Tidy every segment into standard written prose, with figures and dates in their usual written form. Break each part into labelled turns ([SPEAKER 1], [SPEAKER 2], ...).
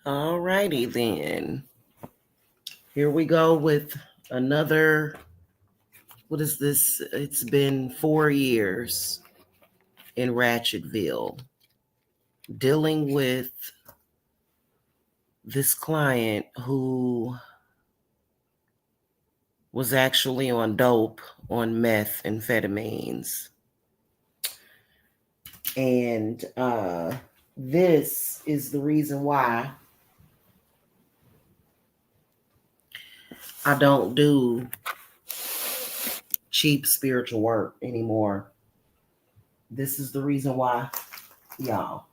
[SPEAKER 1] All righty then. Here we go with another. What is this? It's been 4 years in Ratchetville dealing with this client who was actually on dope, on methamphetamines. And this is the reason why I don't do cheap spiritual work anymore. This is the reason why, y'all.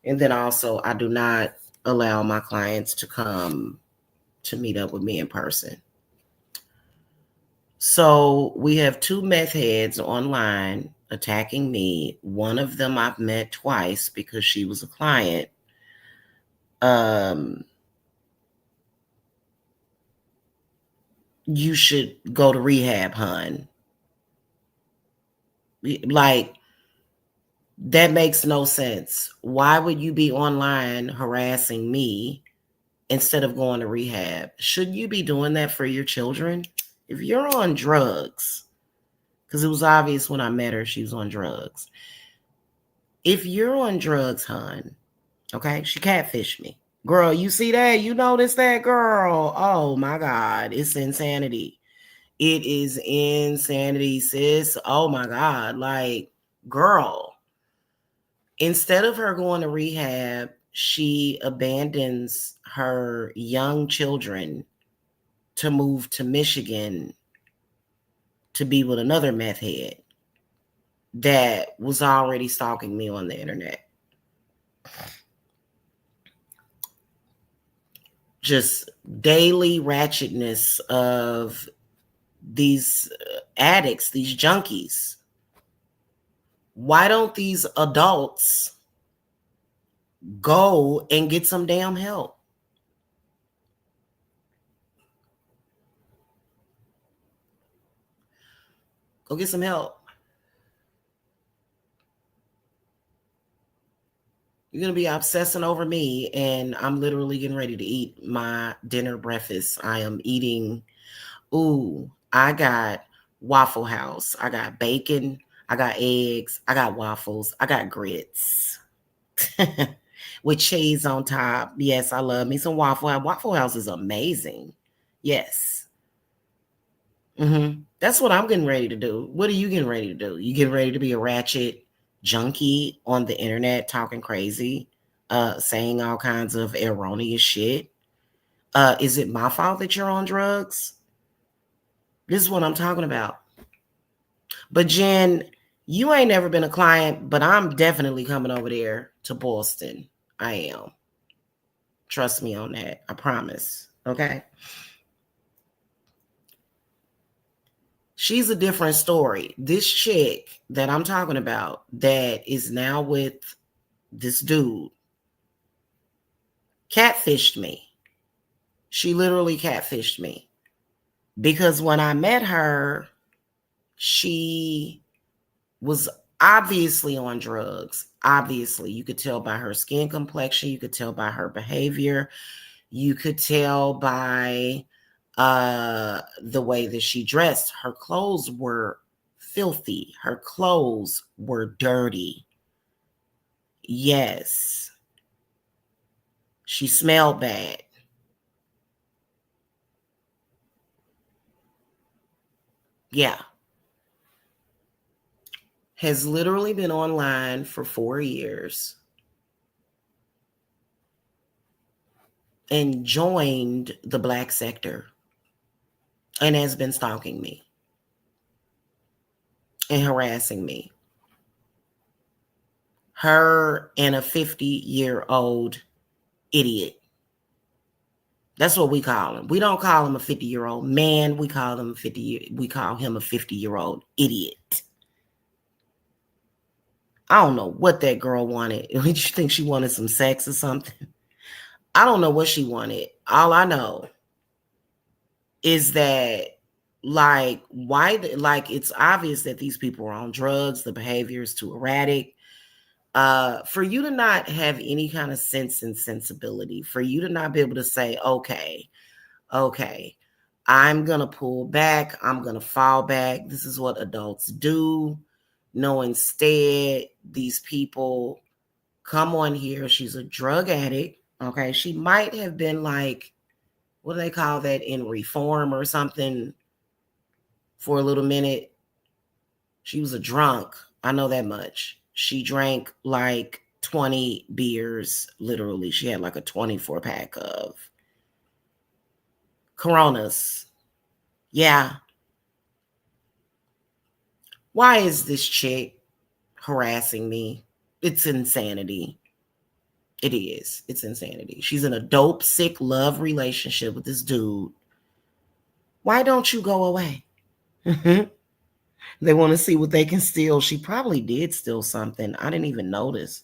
[SPEAKER 1] And then also, I do not allow my clients to come to meet up with me in person. So we have two meth heads online attacking me. One of them I've met twice because she was a client. You should go to rehab, hun. Like, that makes no sense. Why would you be online harassing me instead of going to rehab? Should you be doing that for your children? If you're on drugs, because it was obvious when I met her, she was on drugs. If you're on drugs, hun, okay, she catfished me. Girl, you see that? You notice that, girl? Oh my God, it's insanity. It is insanity, sis. Oh my God. Like, girl, instead of her going to rehab, she abandons her young children to move to Michigan to be with another meth head that was already stalking me on the internet. Just daily ratchetness of these addicts, these junkies. Why don't these adults go and get some damn help? Go get some help. You're going to be obsessing over me, and I'm literally getting ready to eat my dinner breakfast. I am eating, I got Waffle House. I got bacon. I got eggs. I got waffles. I got grits with cheese on top. Yes, I love me some Waffle House. Waffle House is amazing. Yes. That's what I'm getting ready to do. What are you getting ready to do? You getting ready to be a ratchet junkie on the internet talking crazy, saying all kinds of erroneous shit? Is it my fault that you're on drugs? This is what I'm talking about. But Jen, you ain't never been a client, but I'm definitely coming over there to Boston. I am. Trust me on that. I promise. Okay. She's a different story. This chick that I'm talking about that is now with this dude catfished me. She literally catfished me because when I met her, she was obviously on drugs. Obviously, you could tell by her skin complexion. You could tell by her behavior. You could tell by the way that she dressed. Her clothes were filthy. Her clothes were dirty. Yes. She smelled bad. Yeah. Has literally been online for 4 years and joined the Black sector and has been stalking me and harassing me. Her and a 50-year-old idiot. That's what we call him. We don't call him a 50-year-old man. We call him a 50-year-old idiot. I don't know what that girl wanted. Did you think she wanted some sex or something? I don't know what she wanted. All I know is that, like, why? Like, it's obvious that these people are on drugs. The behavior is too erratic. For you to not have any kind of sense and sensibility, for you to not be able to say, okay, I'm going to pull back. I'm going to fall back. This is what adults do. No, instead, these people come on here. She's a drug addict. Okay. She might have been like, what do they call that, in reform or something for a little minute. She was a drunk. I know that much. She drank like 20 beers, literally. She had like a 24 pack of Coronas. Yeah. Why is this chick harassing me? It's insanity. It is. It's insanity. She's in a dope, sick love relationship with this dude. Why don't you go away? They want to see what they can steal. She probably did steal something. I didn't even notice.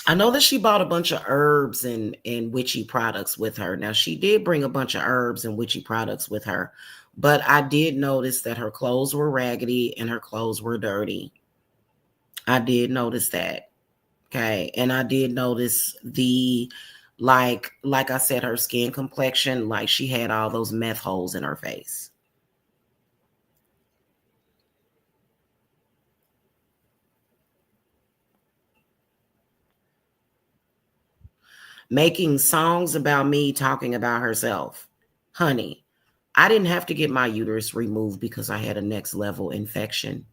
[SPEAKER 1] I know that she bought a bunch of herbs and witchy products with her. Now, she did bring a bunch of herbs and witchy products with her, but I did notice that her clothes were raggedy and her clothes were dirty. I did notice that. Okay. And I did notice the, like I said, her skin complexion, like she had all those meth holes in her face. Making songs about me talking about herself. Honey, I didn't have to get my uterus removed because I had a next level infection.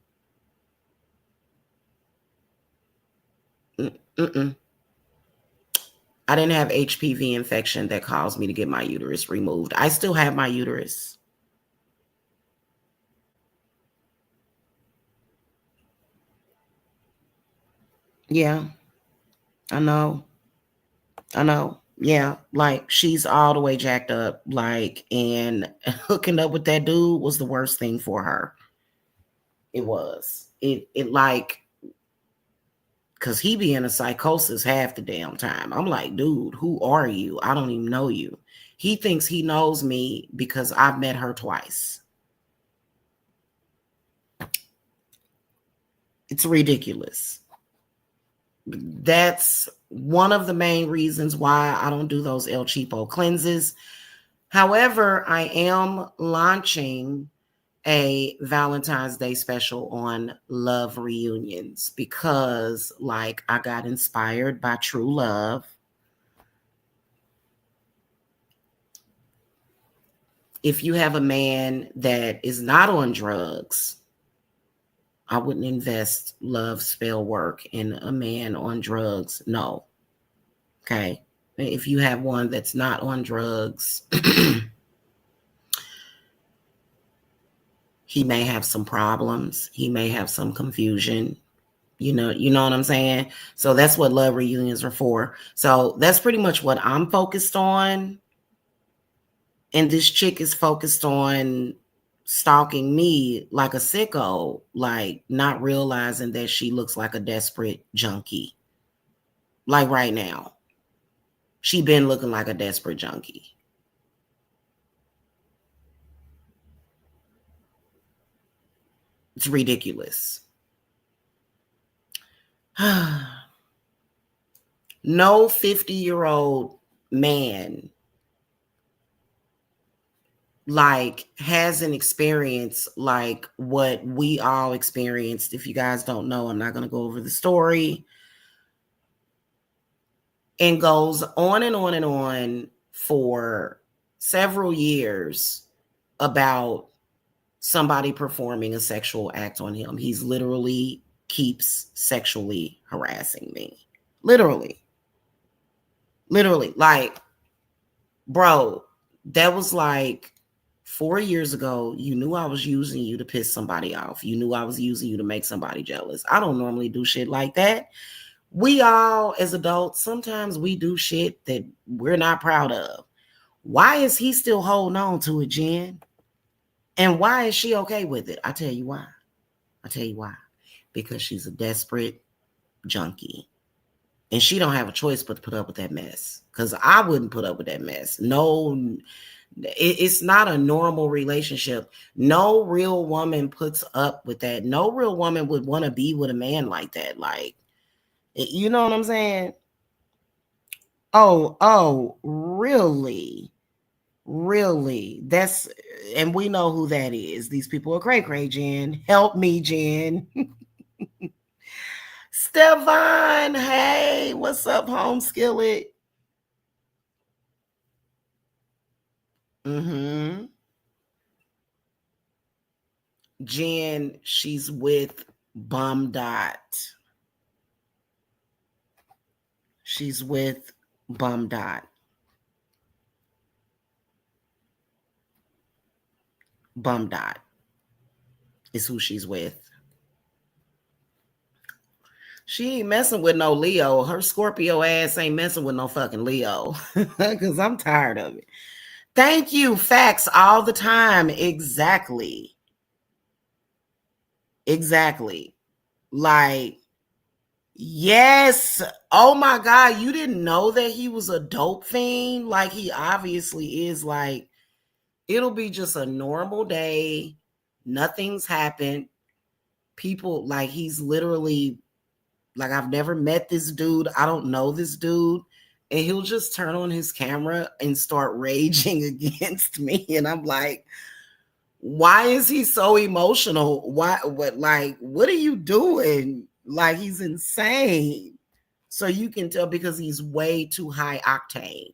[SPEAKER 1] Mm-mm. I didn't have HPV infection that caused me to get my uterus removed. I still have my uterus. Yeah, I know. I know. Yeah, like she's all the way jacked up, like, and hooking up with that dude was the worst thing for her. It was. It like, cause he be in a psychosis half the damn time. I'm like, dude, who are you? I don't even know you. He thinks he knows me because I've met her twice. It's ridiculous. That's one of the main reasons why I don't do those El Cheapo cleanses. However, I am launching a Valentine's Day special on love reunions because, like, I got inspired by true love. If you have a man that is not on drugs, I wouldn't invest love spell work in a man on drugs. No. Okay. If you have one that's not on drugs, he may have some problems. He may have some confusion. You know what I'm saying? So that's what love reunions are for. So that's pretty much what I'm focused on. And this chick is focused on stalking me like a sicko, like not realizing that she looks like a desperate junkie. Like right now, she been looking like a desperate junkie. It's ridiculous. No 50-year-old man like has an experience like what we all experienced. If you guys don't know, I'm not going to go over the story, and goes on and on and on for several years about somebody performing a sexual act on him. He's literally keeps sexually harassing me. Literally. Literally. Like, bro, that was like 4 years ago. You knew I was using you to piss somebody off. You knew I was using you to make somebody jealous. I don't normally do shit like that. We all, as adults, sometimes we do shit that we're not proud of. Why is he still holding on to it, Jen? And why is she okay with it? I tell you why. I tell you why. Because she's a desperate junkie. And she don't have a choice but to put up with that mess. Because I wouldn't put up with that mess. No, it's not a normal relationship. No real woman puts up with that. No real woman would want to be with a man like that. Like, you know what I'm saying? Oh, really? Really? And we know who that is. These people are cray, Jen. Help me, Jen. Stefan, hey, what's up, home skillet? Mm-hmm. Jen, she's with Bum Dot. She's with Bum Dot. Bum Dot is who she's with. She ain't messing with no Leo. Her Scorpio ass ain't messing with no fucking Leo. Because I'm tired of it. Thank you. Facts all the time. Exactly. Exactly. Like, yes. Oh my God. You didn't know that he was a dope fiend? Like, he obviously is. Like, it'll be just a normal day. Nothing's happened. People, like, he's literally, like, I've never met this dude. I don't know this dude. And he'll just turn on his camera and start raging against me. And I'm like, why is he so emotional? What are you doing? Like, he's insane. So you can tell because he's way too high octane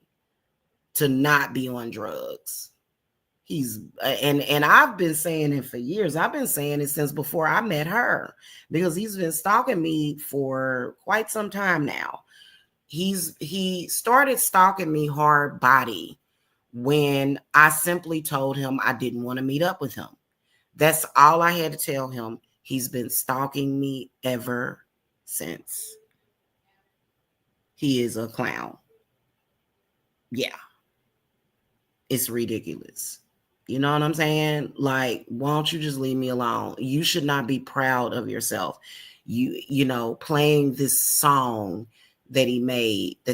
[SPEAKER 1] to not be on drugs. He's and I've been saying it for years. I've been saying it since before I met her because he's been stalking me for quite some time now. He started stalking me hard body when I simply told him I didn't want to meet up with him. That's all I had to tell him. He's been stalking me ever since. He is a clown. Yeah, it's ridiculous. You know what I'm saying? Like, why don't you just leave me alone? You should not be proud of yourself. You know, playing this song that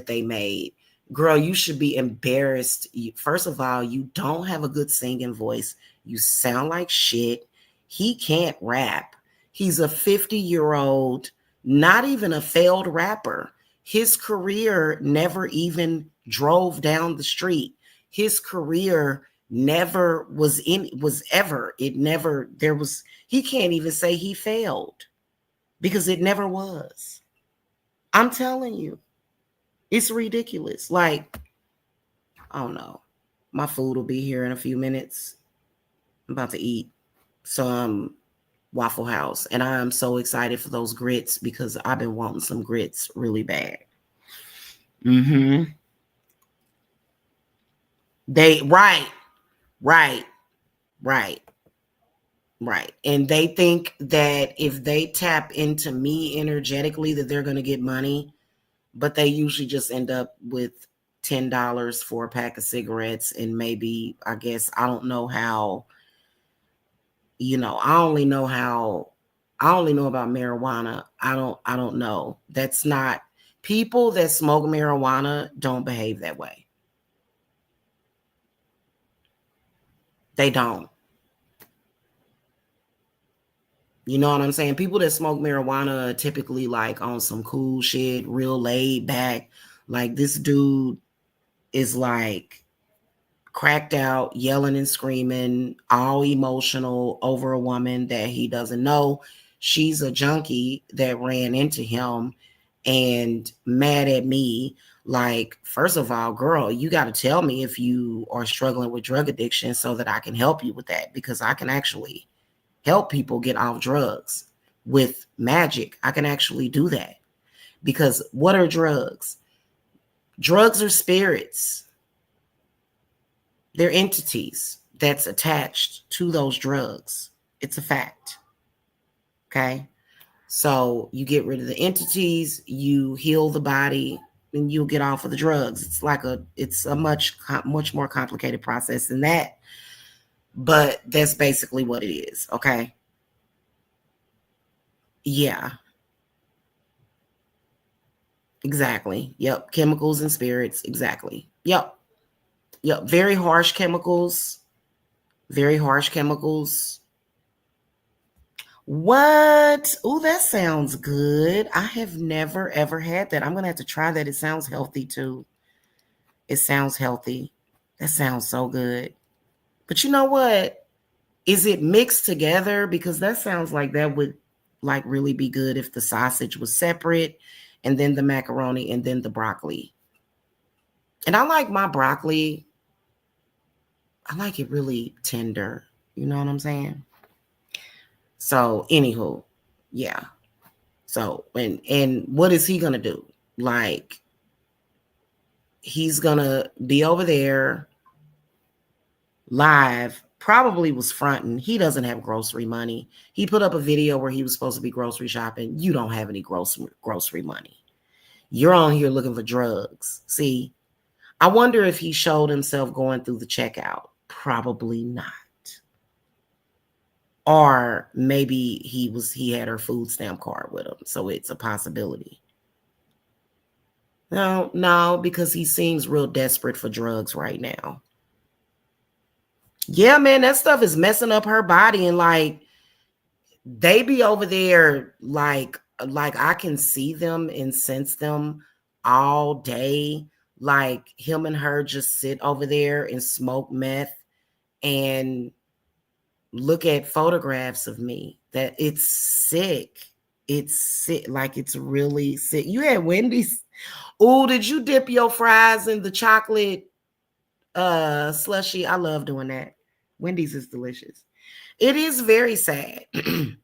[SPEAKER 1] they made. Girl, you should be embarrassed. First of all, you don't have a good singing voice. You sound like shit. He can't rap. He's a 50-year-old, not even a failed rapper. His career never even drove down the street. His career never was ever. It never, there was, he can't even say he failed because it never was. I'm telling you, it's ridiculous. Like, I don't know. My food will be here in a few minutes. I'm about to eat some Waffle House, and I am so excited for those grits because I've been wanting some grits really bad. Mm-hmm. Right, right, right. Right. And they think that if they tap into me energetically, that they're going to get money, but they usually just end up with $10 for a pack of cigarettes. And maybe, I guess, I don't know how, I only know about marijuana. I don't know. That's not, people that smoke marijuana don't behave that way. They don't. You know what I'm saying? People that smoke marijuana are typically like on some cool shit, real laid back. Like, this dude is like cracked out, yelling and screaming, all emotional over a woman that he doesn't know. She's a junkie that ran into him and mad at me. Like, first of all, girl, you got to tell me if you are struggling with drug addiction so that I can help you with that, because I can actually help people get off drugs with magic. I can actually do that. Because what are drugs? Drugs are spirits. They're entities that's attached to those drugs. It's a fact. Okay. So you get rid of the entities, you heal the body, and you'll get off of the drugs. It's a much more complicated process than that. But that's basically what it is. Okay. Yeah. Exactly. Yep. Chemicals and spirits. Exactly. Yep. Yep. Very harsh chemicals. Very harsh chemicals. What? Oh, that sounds good. I have never ever had that. I'm gonna have to try that. It sounds healthy too. It sounds healthy. That sounds so good. But you know what? Is it mixed together? Because that sounds like that would like really be good if the sausage was separate and then the macaroni and then the broccoli. And I like my broccoli, I like it really tender. You know what I'm saying? So, anywho, yeah. So, and what is he gonna do? Like, he's gonna be over there live. Probably was fronting. He doesn't have grocery money. He put up a video where he was supposed to be grocery shopping. You don't have any grocery money. You're on here looking for drugs. See, I wonder if he showed himself going through the checkout. Probably not. Or maybe he had her food stamp card with him, so it's a possibility. No, because he seems real desperate for drugs right now. Yeah, man, that stuff is messing up her body, and like they be over there like I can see them and sense them all day. Like him and her just sit over there and smoke meth and look at photographs of me. That it's sick. It's sick. Like it's really sick. You had Wendy's. Oh, did you dip your fries in the chocolate slushy? I love doing that. Wendy's is delicious. It is very sad. It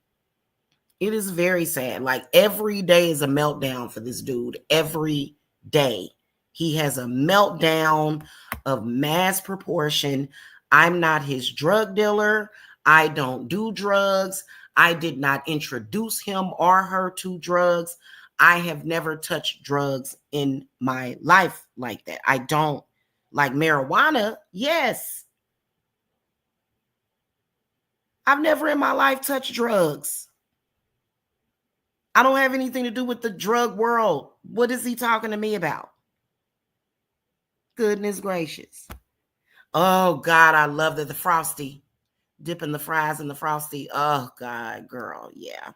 [SPEAKER 1] is very sad. Like every day is a meltdown for this dude. Every day. He has a meltdown of mass proportion. I'm not his drug dealer. I don't do drugs. I did not introduce him or her to drugs. I have never touched drugs in my life like that. I don't like marijuana. Yes. I've never in my life touched drugs. I don't have anything to do with the drug world. What is he talking to me about? Goodness gracious. Oh, God, I love the frosty. Dipping the fries in the frosty. Oh, God, girl. Yeah.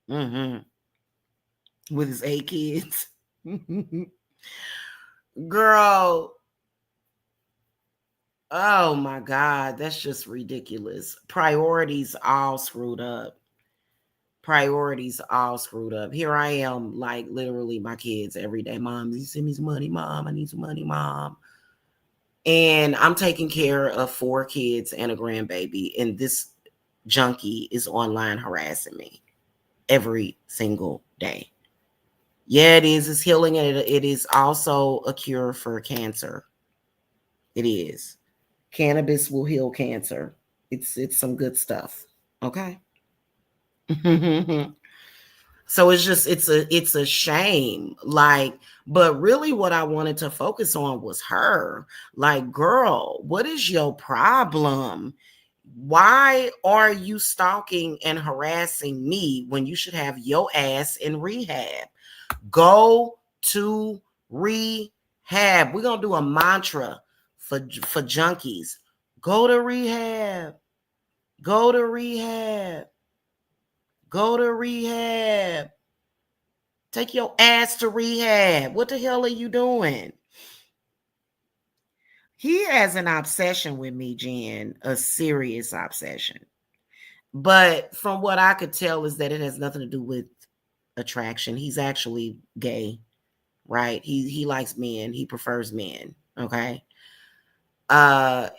[SPEAKER 1] Mm-hmm. With his 8 kids. Girl. Oh, my God. That's just ridiculous. Priorities all screwed up. Priorities all screwed up. Here I am, like literally my kids every day. Mom, you send me some money, Mom. I need some money, Mom. And I'm taking care of 4 kids and a grandbaby. And this junkie is online harassing me every single day. Yeah, it is. It's healing. And it is also a cure for cancer. It is. Cannabis will heal cancer. It's some good stuff. Okay. So it's a shame. Like, but really what I wanted to focus on was her. Like, girl, what is your problem? Why are you stalking and harassing me when you should have your ass in rehab? Go to rehab. We're gonna do a mantra for junkies. Go to rehab. Go to rehab. Go to rehab. Take your ass to rehab. What the hell are you doing? He has an obsession with me, Jen, a serious obsession. But from what I could tell is that it has nothing to do with attraction. He's actually gay, right? He likes men. He prefers men, okay? Uh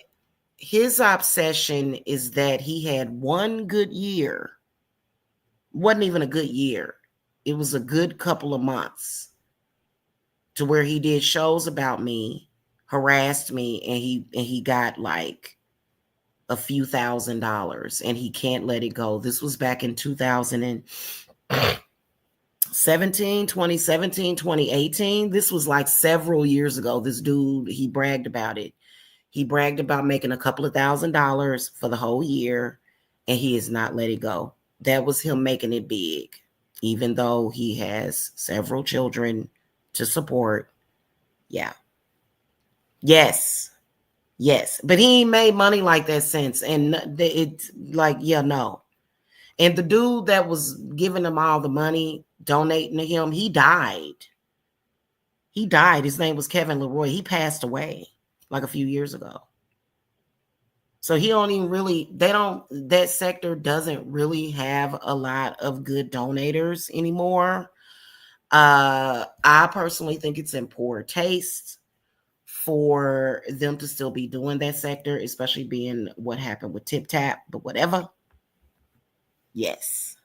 [SPEAKER 1] his obsession is that he had one good year. Wasn't even a good year. It was a good couple of months to where he did shows about me, harassed me, and he got like a few $1,000s and he can't let it go. This was back in 2018. This was like several years ago. This dude, he bragged about it. He bragged about making a couple of $1,000s for the whole year, and he has not let it go. That was him making it big, even though he has several children, to support. Yeah. Yes. But he ain't made money like that since. And it's like, yeah, no. And the dude that was giving him all the money, donating to him, he died. His name was Kevin Leroy. He passed away like a few years ago. So he don't even really, that sector doesn't really have a lot of good donators anymore. I personally think it's in poor taste for them to still be doing that sector, especially being what happened with Tip Tap, but whatever. Yes.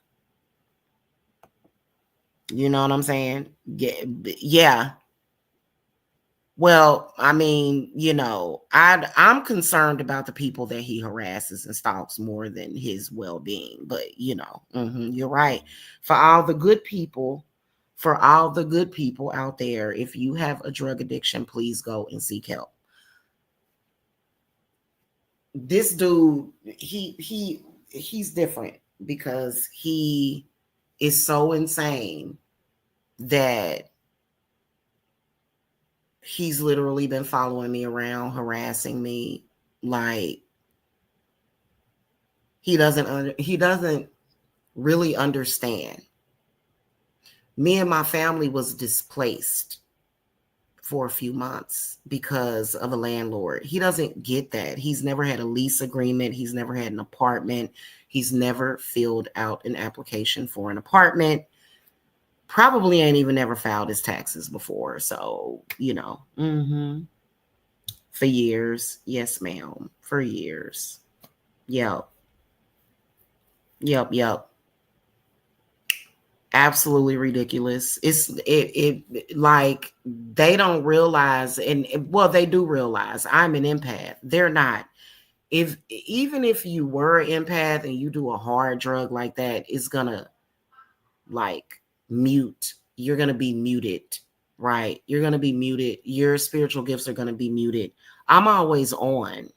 [SPEAKER 1] You know what I'm saying? Yeah. Well, I mean, I'm concerned about the people that he harasses and stalks more than his well-being. But, you're right. For all the good people out there, if you have a drug addiction, please go and seek help. This dude, he's different because he is so insane that he's literally been following me around, harassing me. Like, he doesn't really understand. Me and my family was displaced for a few months because of a landlord. He doesn't get that. He's never had a lease agreement. He's never had an apartment. He's never filled out an application for an apartment. Probably ain't even never filed his taxes before. So, for years. Yes, ma'am. For years. Yep. Absolutely ridiculous. It like they don't realize, and well, they do realize I'm an empath. They're not. Even if you were an empath and you do a hard drug like that, it's gonna like mute. You're gonna be muted, right? You're gonna be muted. Your spiritual gifts are gonna be muted. I'm always on.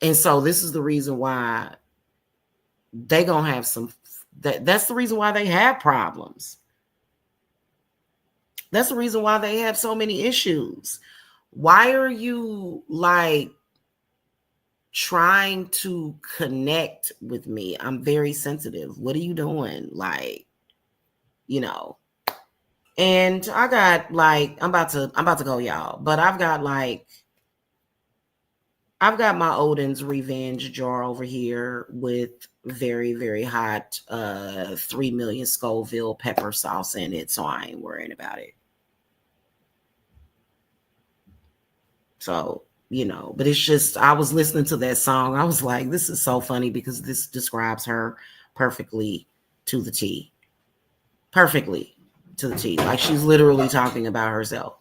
[SPEAKER 1] And so this is the reason why they gonna have some. That's the reason why they have problems. That's the reason why they have so many issues. Why are you like trying to connect with me? I'm very sensitive. What are you doing? Like, and I got like, I'm about to go, y'all, but I've got my Odin's Revenge jar over here with very, very hot 3 million Scoville pepper sauce in it, so I ain't worrying about it. So, but it's just, I was listening to that song. I was like, this is so funny because this describes her perfectly to the T. Perfectly to the T. Like she's literally talking about herself.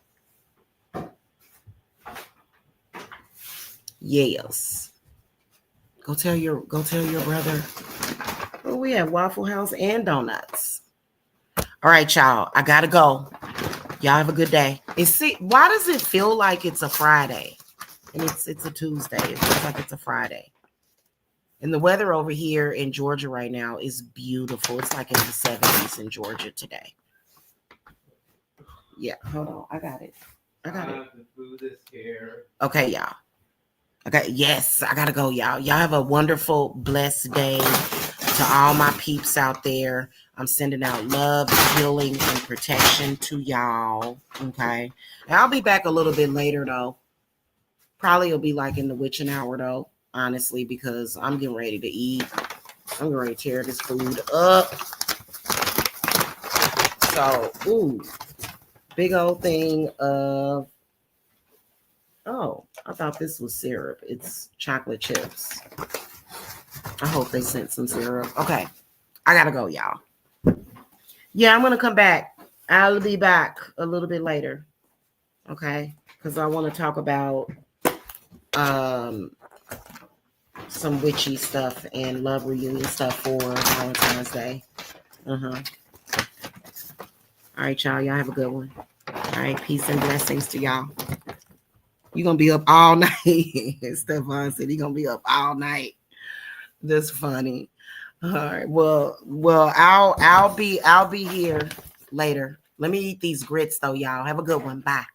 [SPEAKER 1] Yes. Go tell your brother. Oh, we have Waffle House and donuts. All right, y'all. I gotta go. Y'all have a good day. Why does it feel like it's a Friday? And it's a Tuesday. It feels like it's a Friday. And the weather over here in Georgia right now is beautiful. It's like in the 70s in Georgia today. Yeah, hold on. I got it.
[SPEAKER 2] The food is here.
[SPEAKER 1] Okay, y'all. Okay, yes, I gotta go, y'all. Y'all have a wonderful, blessed day. To all my peeps out there, I'm sending out love, healing, and protection to y'all. Okay, and I'll be back a little bit later though. Probably it'll be like in the witching hour though, honestly, because I'm getting ready to eat. I'm getting ready to tear this food up. So, big old thing of. Oh, I thought this was syrup. It's chocolate chips. I hope they sent some syrup. Okay. I gotta go, y'all. Yeah, I'm gonna come back. I'll be back a little bit later. Okay. Because I want to talk about some witchy stuff and love reunion stuff for Valentine's Day. All right, y'all. Y'all have a good one. All right. Peace and blessings to y'all. You're gonna be up all night. Stefan said he's gonna be up all night. That's funny. All right. Well, I'll be here later. Let me eat these grits though, y'all. Have a good one. Bye.